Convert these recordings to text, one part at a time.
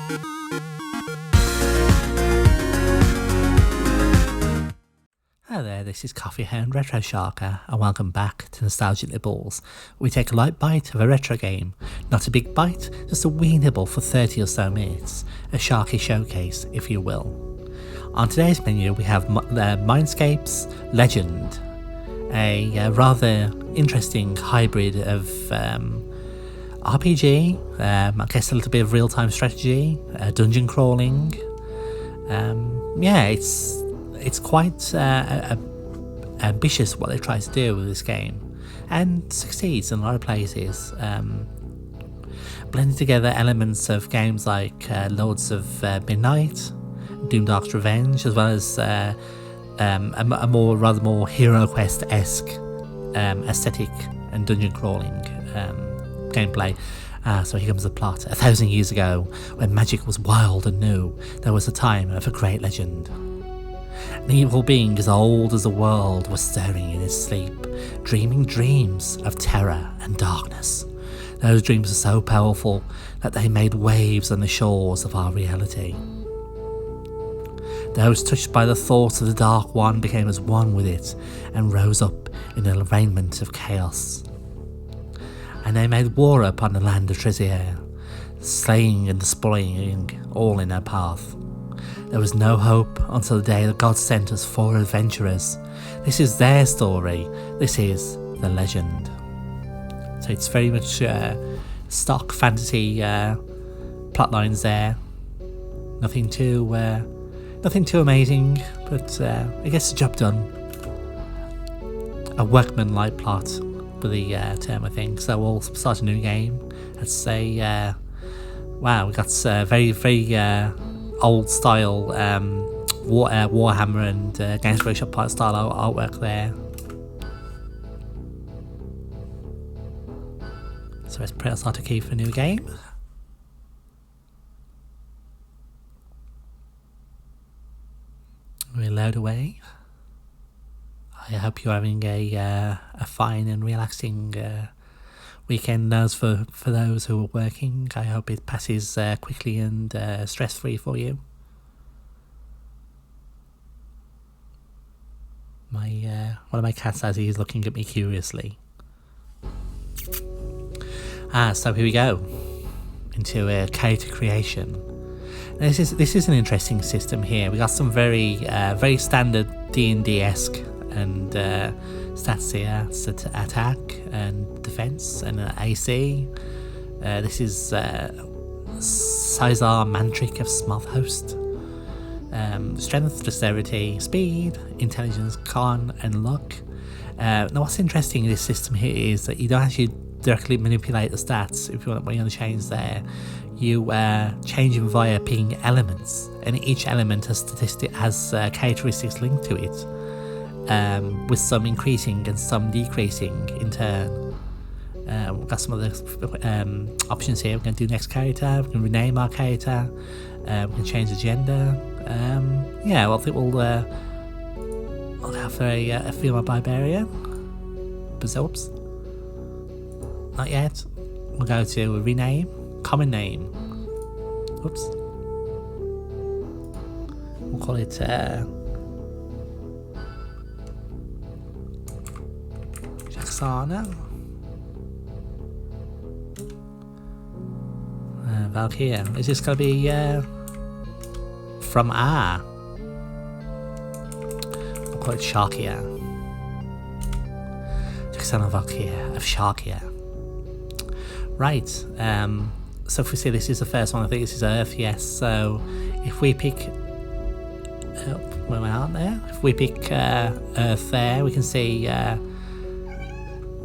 Hello there, this is Coffee Hound Retro Sharker, and welcome back to Nostalgic Nibbles. We take a light bite of a retro game, not a big bite, just a wee nibble for 30 or so minutes, a Sharky showcase, if you will. On today's menu we have Mindscape's Legend, a rather interesting hybrid of RPG, I guess a little bit of real-time strategy, dungeon crawling. Yeah, it's quite ambitious what they try to do with this game, and succeeds in a lot of places, blending together elements of games like Lords of Midnight, Doom Dark's Revenge, as well as a rather more Hero Quest-esque aesthetic and dungeon crawling gameplay. So here comes the plot. 1,000 years ago, when magic was wild and new, there was a time of a great legend. An evil being as old as the world was stirring in his sleep, dreaming dreams of terror and darkness. Those dreams were so powerful that they made waves on the shores of our reality. Those touched by the thought of the Dark One became as one with it and rose up in an arraignment of chaos. And they made war upon the land of Trazere, slaying and despoiling all in their path. There was no hope until the day that God sent us 4 adventurers. This is their story. This is the legend. So it's very much stock fantasy plotlines there. Nothing too amazing, but it gets the job done. A workman-like plot for the term, I think. So we'll start a new game. Let's say, wow, we got very, very old style Warhammer and Games Workshop style artwork there. So let's press start a key for a new game. We load away. I hope you're having a fine and relaxing weekend. As for those who are working, I hope it passes quickly and stress-free for you. One of my cats, as he's looking at me curiously. So here we go into character creation. Now this is an interesting system here. We got some very standard D&D-esque and stats here. It's attack and defense and AC. This is Caesar Mantric of Smallhost. Strength, dexterity, speed, intelligence, con, and luck. Now what's interesting in this system here is that you don't actually directly manipulate the stats. If you want to change there, you change them via picking elements, and each element has characteristics linked to it, with some increasing and some decreasing in turn. We've got some other options here. We can do next character, we can rename our character, we can change the gender. Yeah, well, I think we'll have a female barbarian. Oops. Not yet. We'll go to rename, common name. Oops. We'll call it Jacksana. Valkyria. Is this going to be from R? We'll call it Sharkia. Jacksana Valkyria of Sharkia. Right, so if we see this is the first one, I think this is Earth, yes. So if we pick, where we are there, if we pick Earth there, we can see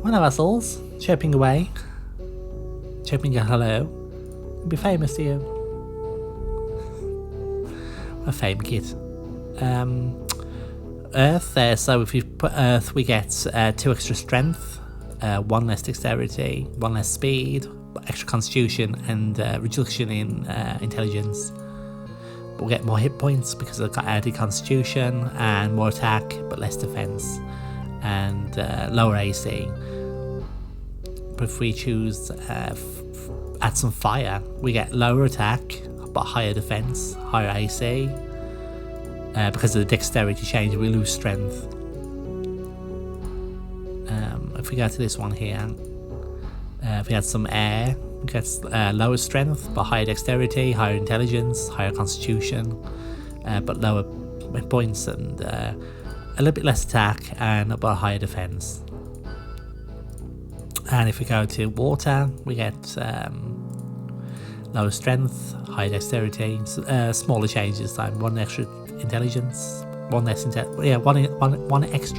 one of our souls chirping away, chirping a hello. It'll be famous to you. A fame kid. Earth there, so if we put Earth, we get 2 extra strength, 1 less dexterity, 1 less speed, extra constitution, and reduction in intelligence. But we'll get more hit points because I've got added constitution, and more attack but less defense, and lower AC. But if we choose add some fire, we get lower attack, but higher defense, higher AC. Because of the dexterity change, we lose strength. If we go to this one here, if we had some air, we get lower strength but higher dexterity, higher intelligence, higher constitution, but lower points, and a little bit less attack and about higher defense. And if we go to water, we get lower strength, higher dexterity, smaller changes, like one extra intelligence, one extra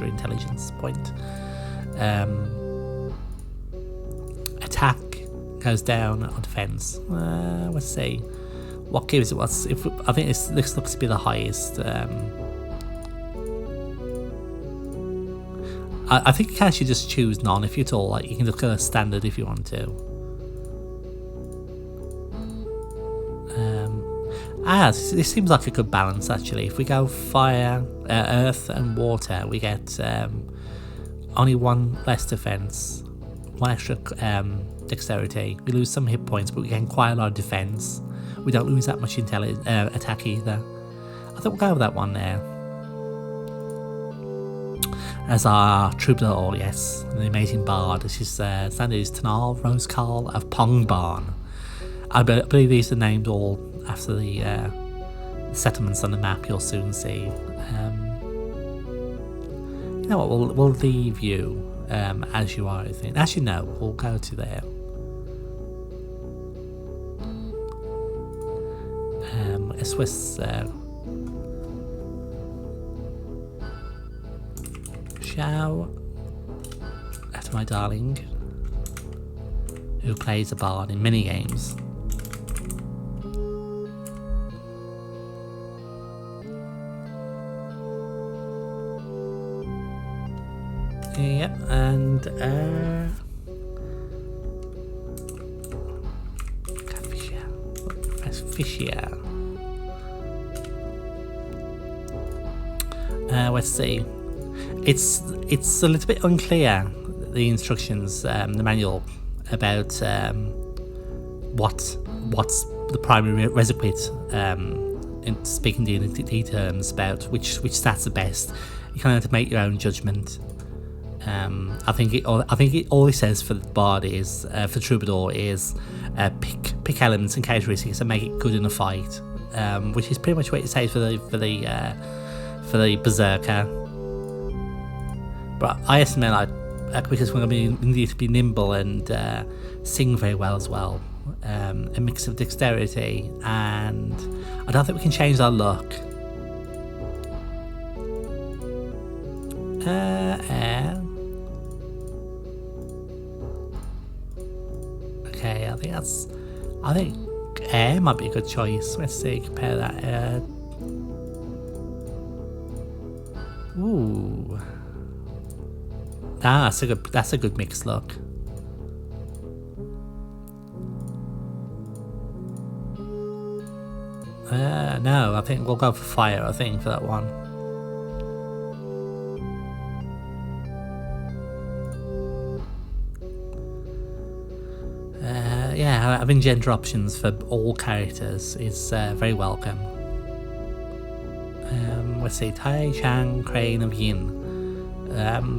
intelligence point. Attack goes down on defense. Let's see what gives it. I think this looks to be the highest. I think you can actually just choose none if you at all. Like you can just go standard if you want to. This seems like a good balance actually. If we go fire, earth and water, we get only one less defense, one extra dexterity. We lose some hit points, but we gain quite a lot of defense. We don't lose that much attack either. I think we'll go with that one there. As our troubadour, yes, the amazing bard. This is standard is Tanar Rosecarl of Pongbarn. I believe these are named all after the settlements on the map you'll soon see. You know what, we'll leave you as you are, I think. Actually no, we'll go to there. A Swiss shout at my darling, who plays a bard in many games. Yep, and Fisher. Let's see. It's a little bit unclear, the instructions, the manual, about what's the primary requisite in speaking D&D terms, about which stats are best. You kind of have to make your own judgment. I think all it says for the bard is for troubadour is pick elements and characteristics and make it good in a fight, which is pretty much what it says for the berserker. But I estimate because we're going to need to be nimble and sing very well as well. A mix of dexterity, and I don't think we can change our luck. Okay, I think air might be a good choice. Let's see, compare that. Ooh. That's a good mix look. No, I think we'll go for fire, I think, for that one. Yeah, having gender options for all characters is very welcome. Let's see, Tai Chang, Crane of Yin.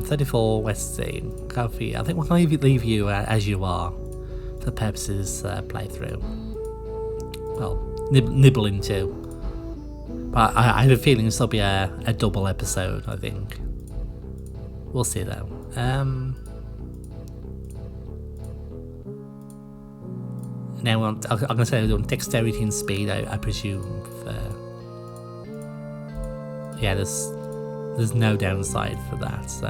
34, let's see, go for you. I think we're going to leave you as you are for the purposes playthrough. Well, nibbling too. But I have a feeling this will be a double episode, I think. We'll see though. Now I'm going to say we're doing dexterity and speed, I presume. Yeah, there's no downside for that, so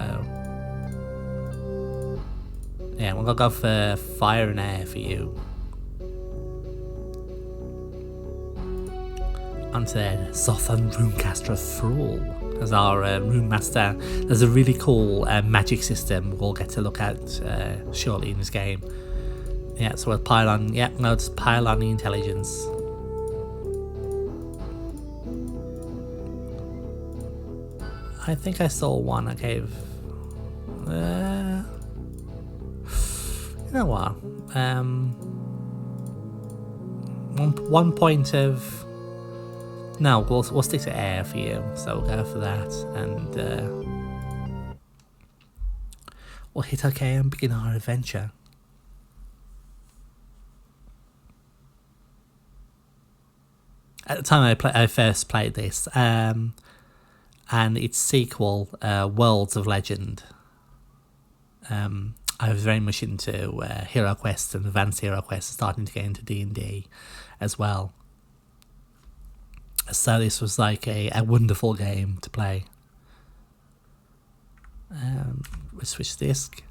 yeah, we're gonna go for fire and air for you. Onto Zothan Runecaster of Thrall as our rune master. There's a really cool magic system we'll get to look at shortly in this game. Yeah, so we'll pile on. Yeah, no, just pile on the intelligence. I think I saw one I gave. You know what? one point of... No, we'll stick to air for you, so we'll go for that, and we'll hit OK and begin our adventure. At the time I first played this, and its sequel, Worlds of Legend, I was very much into Hero Quest and Advanced Hero Quest, starting to get into D&D as well. So this was like a wonderful game to play. We switch disc.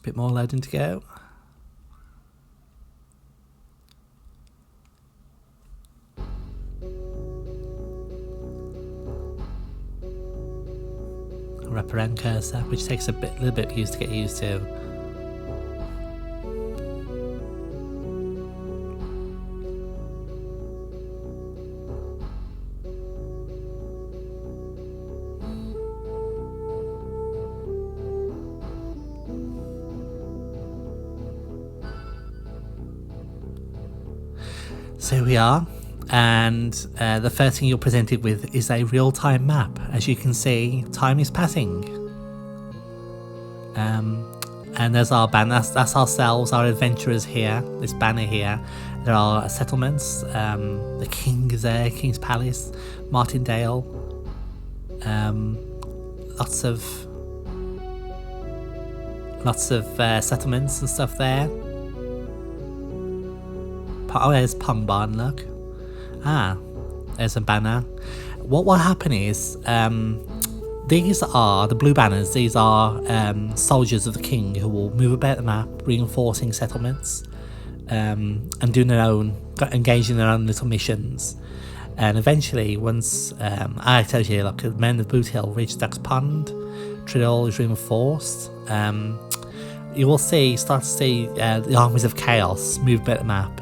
Bit more loading to go. Wraparound cursor, which takes a little bit of use to get used to. So here we are, and the first thing you're presented with is a real-time map. As you can see, time is passing. And there's our banner, that's ourselves, our adventurers here, this banner here. There are settlements, the king is there, King's Palace, Martindale, lots of settlements and stuff there. Oh, there's Pong Barn, look. Ah, there's a banner. What will happen is, these are the blue banners. These are soldiers of the king who will move about the map, reinforcing settlements, and doing their own, engaging in their own little missions. And eventually, once I told you, look, the men of Boot Hill reach Duck's Pond, Trill is reinforced. You will start to see the armies of chaos move about the map.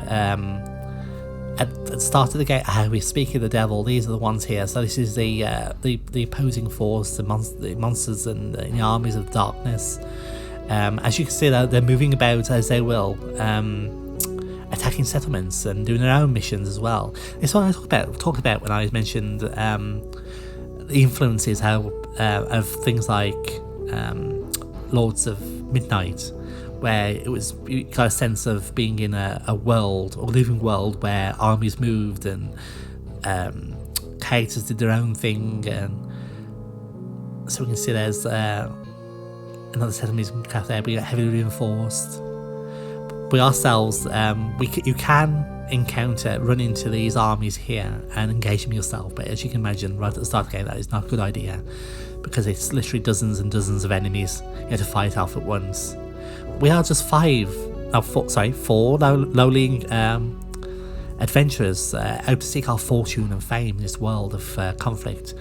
At the start of the game, we speak of the devil. These are the ones here. So this is the opposing force, the monsters and the armies of darkness. As you can see, they're moving about as they will, attacking settlements and doing their own missions as well. This is what I talked about when I mentioned the influences of things like Lords of Midnight, where you got a sense of being in a world, or living world, where armies moved and characters did their own thing. And so we can see there's another settlement there, we got heavily reinforced. We ourselves, you can run into these armies here and engage them yourself, but as you can imagine, right at the start of the game, that is not a good idea, because it's literally dozens and dozens of enemies you have to fight off at once. We are just four lowly adventurers out to seek our fortune and fame in this world of conflict.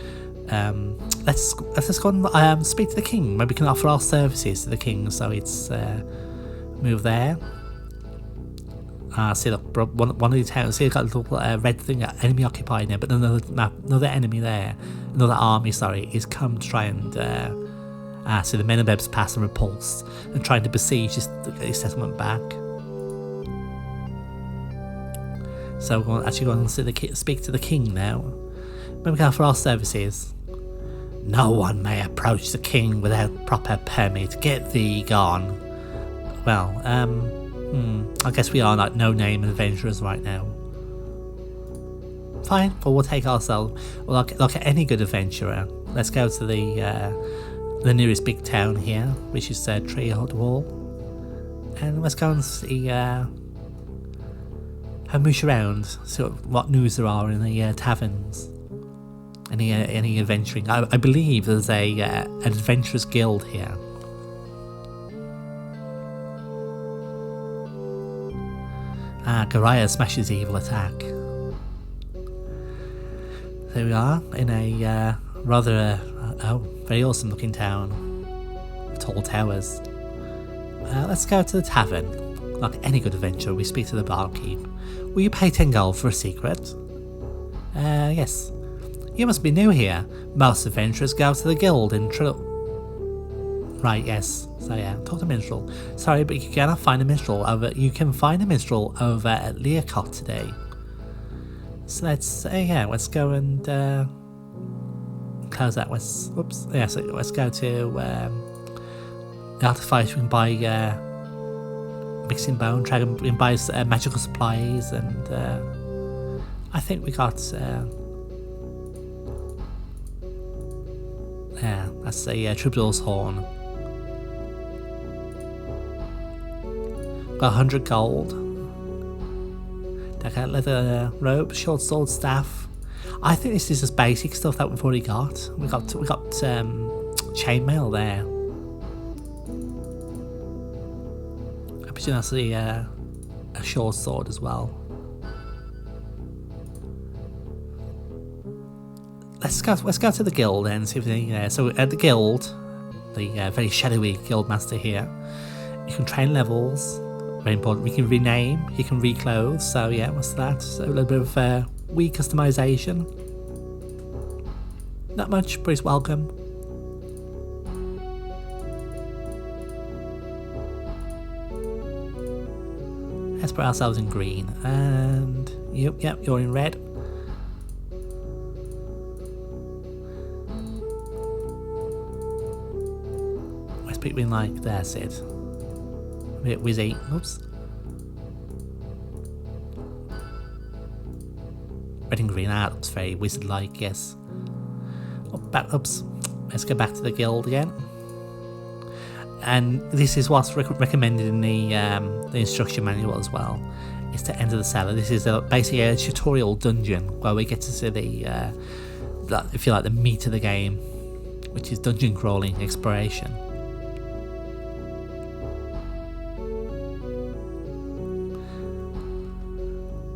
Let's go and speak to the king. Maybe we can offer our services to the king. So it's move there. See, look, one of the towns. See, got a little red thing, enemy occupied there, but another enemy there, another army, is come to try and. So the men of Bebs pass and repulsed, and trying to besiege this settlement back. So we're going to speak to the king now. Maybe we can offer our services. No one may approach the king without proper permit. Get thee gone. Well, I guess we are like no-name adventurers right now. Fine, but we'll take ourselves. Well, like any good adventurer, let's go to the nearest big town here, which is Treehole, and let's go and see, and moosh around, see what news there are in the taverns. Any adventuring. I believe there's an adventurers guild here. Goriah smashes evil attack. There we are, in a rather very awesome looking town with tall towers. Let's go to the tavern. Like any good adventure, we speak to the barkeep. Will you pay 10 gold for a secret? Yes. You must be new here. Most adventurers go to the guild in Right, yes. So yeah, talk to minstrel. Sorry, but you cannot find a minstrel over. You can find a minstrel over at Leacott today. So let's go and close that. Whoops. Yeah, so let's go to the artifice. We can buy mixing bone. Dragon. We can buy magical supplies, and I think we got. Yeah, that's a troubadour's horn. Got 100 gold. Okay, leather robe, short sword, staff. I think this is just basic stuff that we've already got. We got chainmail there. I presume that's a short sword as well. Let's go to the guild and see if there's anything there. So at the guild, the very shadowy guild master here, you can train levels. Very important. We can rename. You can reclothe. So yeah, what's that? So a little bit of wee customization. Not much, but it's welcome. Let's put ourselves in green, and yep, you're in red. Let's put you in like there, Sid. A bit whizzy. Oops. Red and green. Ah, looks very wizard-like. Yes. Oops. Let's go back to the guild again. And this is what's recommended in the instruction manual as well. Is to enter the cellar. This is basically a tutorial dungeon where we get to see the if you like, the meat of the game, which is dungeon crawling exploration.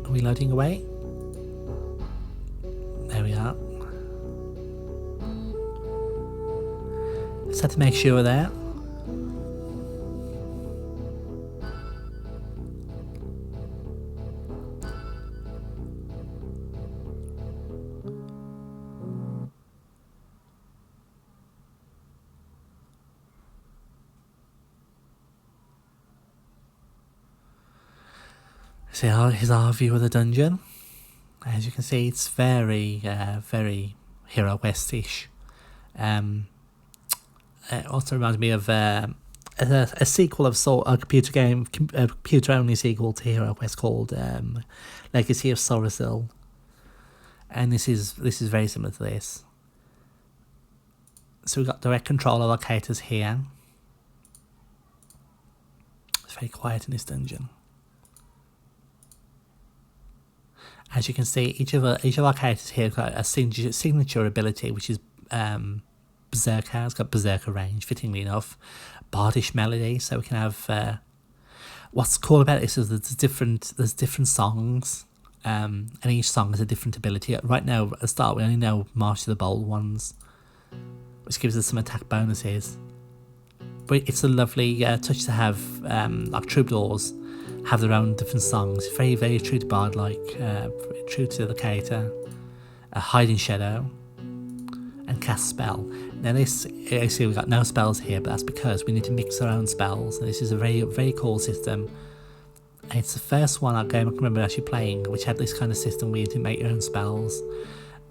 Are we loading away? There we are. Just have to make sure we're there. So here's our view of the dungeon. As you can see, it's very, very Hero West-ish. It also reminds me of a sequel of a computer-only sequel to Hero West called Legacy of Sorasil. And this is very similar to this. So we've got direct control of our characters here. It's very quiet in this dungeon. As you can see, each of our characters here have got a signature ability, which is Berserker. It's got Berserker range, fittingly enough. Bardish melody, so we can have. What's cool about this is there's different songs, and each song has a different ability. Right now, at the start, we only know March of the Bold ones, which gives us some attack bonuses. But it's a lovely touch to have like troubadours have their own different songs. Very, very true to Bard, like true to the character. Hide in shadow and cast spell. Now this, you see, we've got no spells here, but that's because we need to mix our own spells. And this is a very, very cool system. And it's the first one I can remember actually playing, which had this kind of system where you can make your own spells.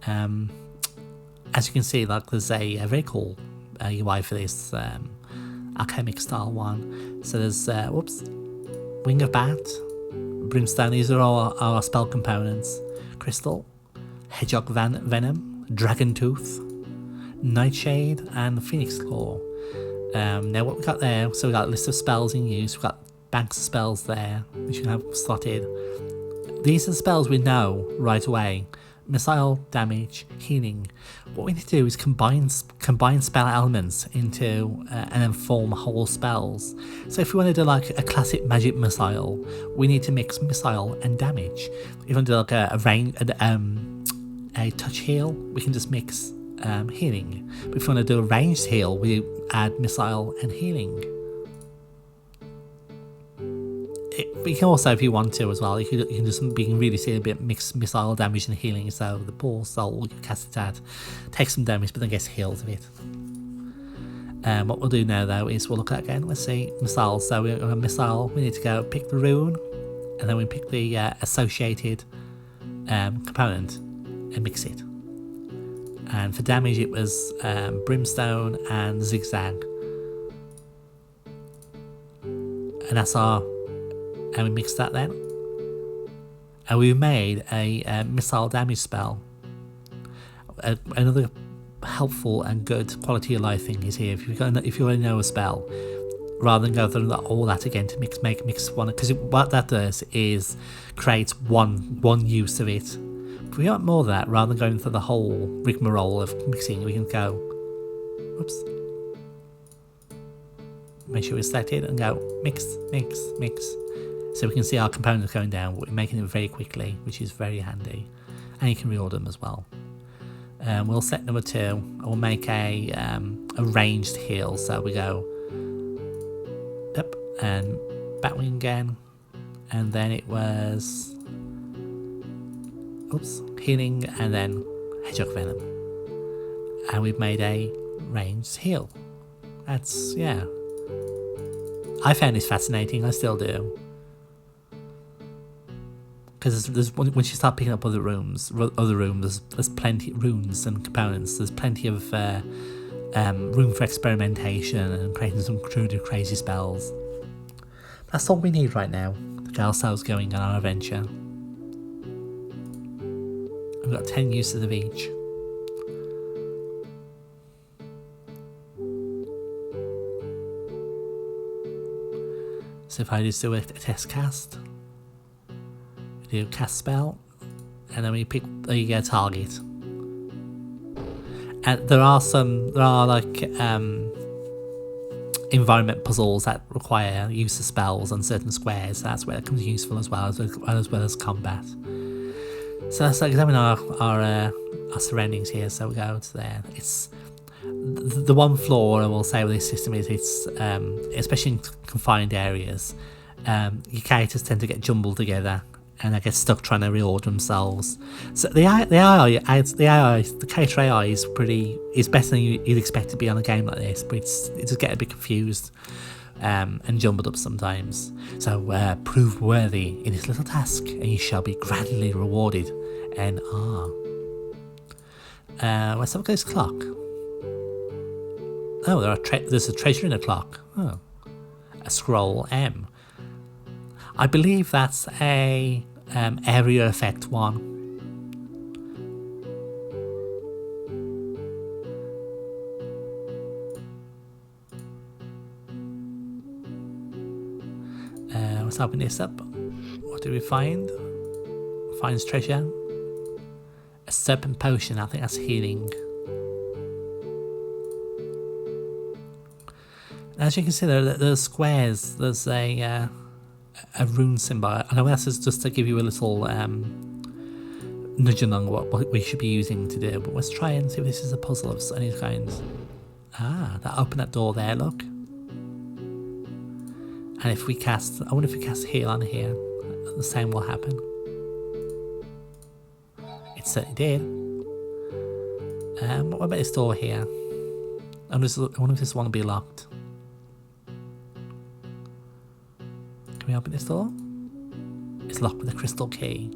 As you can see, like there's a very cool UI for this alchemic style one. So there's Wing of Bat, Brimstone. These are all our spell components. Crystal, Hedgehog Venom, Dragon Tooth, Nightshade, and Phoenix Claw. Now what we got there, so we got a list of spells in use. We've got banks of spells there, which you can have slotted. These are the spells we know right away. Missile, damage, healing. What we need to do is combine spell elements into and then form whole spells. So if we want to do like a classic magic missile, we need to mix missile and damage. If we want to do like a touch heal, we can just mix healing. But if we want to do a ranged heal, we add missile and healing. you can also, if you want to as well, you can just really see a bit mixed missile damage and healing. So the poor soul you cast it at takes some damage, but then gets healed a bit. What we'll do now though is we'll look at again. Let's see missiles. So we're on a missile. We need to go pick the rune, and then we pick the associated component and mix it. And for damage, it was brimstone and zigzag. And that's our, and we mixed that then. And we made a missile damage spell. Another helpful and good quality of life thing is here. If you already know a spell, rather than go through all that again to mix one, because what that does is creates one use of it. If we want more of that, rather than going through the whole rigmarole of mixing, we can go, whoops. Make sure we select it and go mix. So we can see our components going down, but we're making it very quickly, which is very handy. And you can reorder them as well. We'll set number 2, and we'll make a ranged heal. So we go up and Batwing again, and then it was healing, and then Hedgehog Venom, and we've made a ranged heal. That's, yeah. I found this fascinating, I still do. Because once you start picking up other rooms, there's plenty of runes and components. There's plenty of room for experimentation and creating some truly crazy spells. That's all we need right now to get ourselves going on our adventure. We've got 10 uses of each. So if I just do a test cast, we do cast spell, and then we pick the target. And there are like environment puzzles that require use of spells on certain squares. So that's where it comes useful as well as combat. So let's examine our surroundings here. So we go to there. It's the one flaw I will say with this system is it's especially in confined areas, your characters tend to get jumbled together and they get stuck trying to reorder themselves. So the character AI is better than you'd expect to be on a game like this, but it just get a bit confused and jumbled up sometimes. So prove worthy in this little task, and you shall be grandly rewarded. NR. Let's have a look at this clock. Oh, there's a treasure in the clock. Oh, a scroll M. I believe that's a area effect one. Let's open this up. What do we find? Finds treasure. A serpent potion. I think that's healing. As you can see, there's squares. There's a rune symbol. I know that's just to give you a little nudge along what we should be using to do. But let's try and see if this is a puzzle of any kind. Ah, that opened that door there. Look. And if we cast, I wonder if we cast heal on here, the same will happen. It certainly did. What about this door here? I wonder if this one will be locked. Can we open this door? It's locked with a crystal key.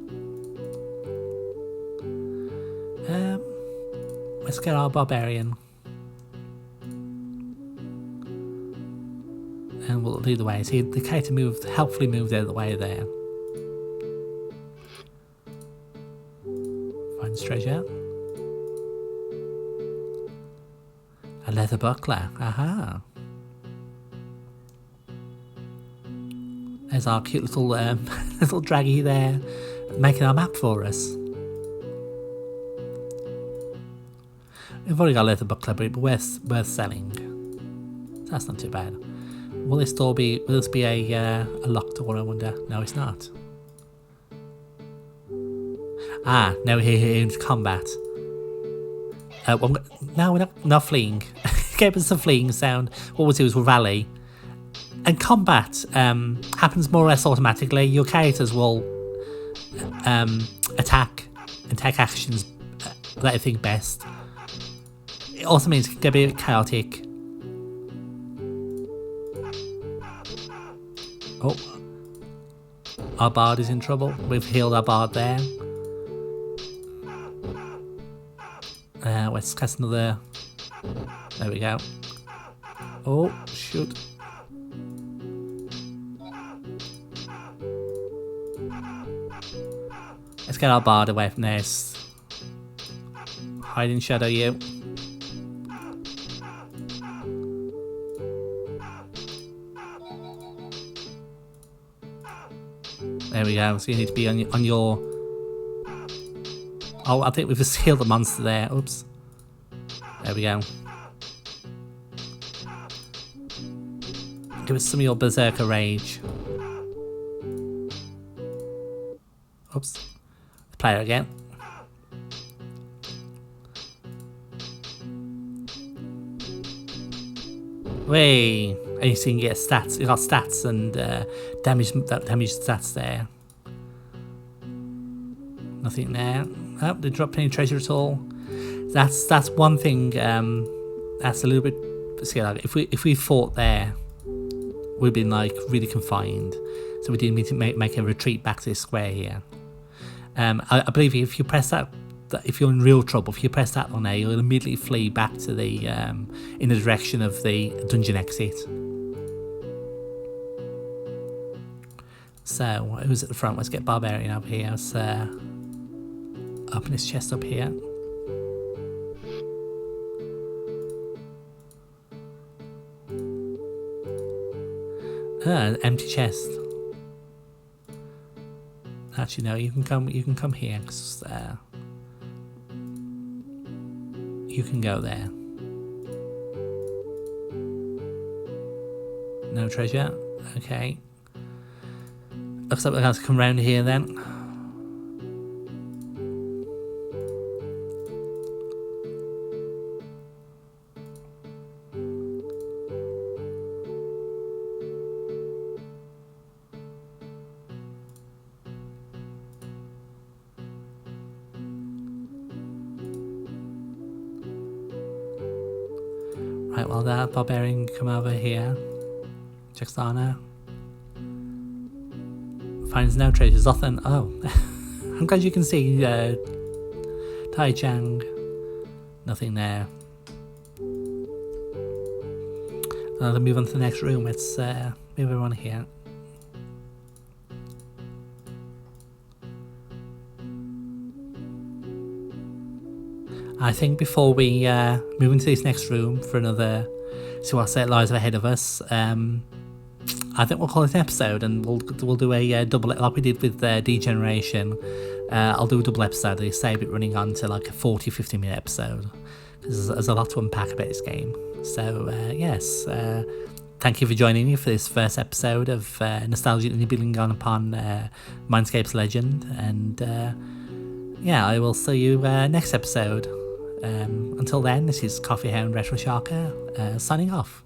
Let's get our barbarian. And we'll lead the way. See, the character helpfully moved out of the way there. Finds treasure. A leather buckler. Aha. There's our cute little little draggy there, making our map for us. We've already got a leather buckler, but worth selling. So that's not too bad. Will this be a locked door, I wonder? No, it's not. Ah, now we're here into combat. No, we're not fleeing. It gave us a fleeing sound. What we'll do is we'll rally, And combat happens more or less automatically. Your characters will attack and take actions that I think best. It also means it can get a bit chaotic. Oh, our bard is in trouble. We've healed our bard there. Let's cast another. There we go. Oh, shoot. Let's get our bard away from this. Hide in shadow, you. There we go. So you need to be on your. Oh, I think we've just healed the monster there. Oops. There we go. Give us some of your berserker rage. Oops. Let's play it again. Way. And you can get stats. You got stats and damage stats there. Nothing there. Oh, they dropped any treasure at all. That's one thing. That's a little bit. See, like if we fought there, we'd been like really confined. So we did need to make a retreat back to this square here. I believe if you press that, if you're in real trouble, if you press that on there, you'll immediately flee back to the in the direction of the dungeon exit. So who's at the front? Let's get Barbarian up here. Let's open his chest up here. An empty chest. Actually, no. You can come here. 'Cause, you can go there. No treasure. Okay. Looks like we're going to come round here then. Right, well that barbarian come over here. Jaxana. Finds no treasures. Nothing. Oh. I'm glad you can see Tai Chang. Nothing there. I'll move on to the next room. Let's move everyone here. I think before we move into this next room for another, see what set lies ahead of us, I think we'll call it an episode, and we'll do a double, like we did with Degeneration. I'll do a double episode. They save it running on to like a 40-50 minute episode, because there's a lot to unpack about this game. So yes, thank you for joining me for this first episode of nostalgically building on upon Mindscape's legend, and yeah, I will see you next episode. Until then, this is Coffee Hound Retro Sharker signing off.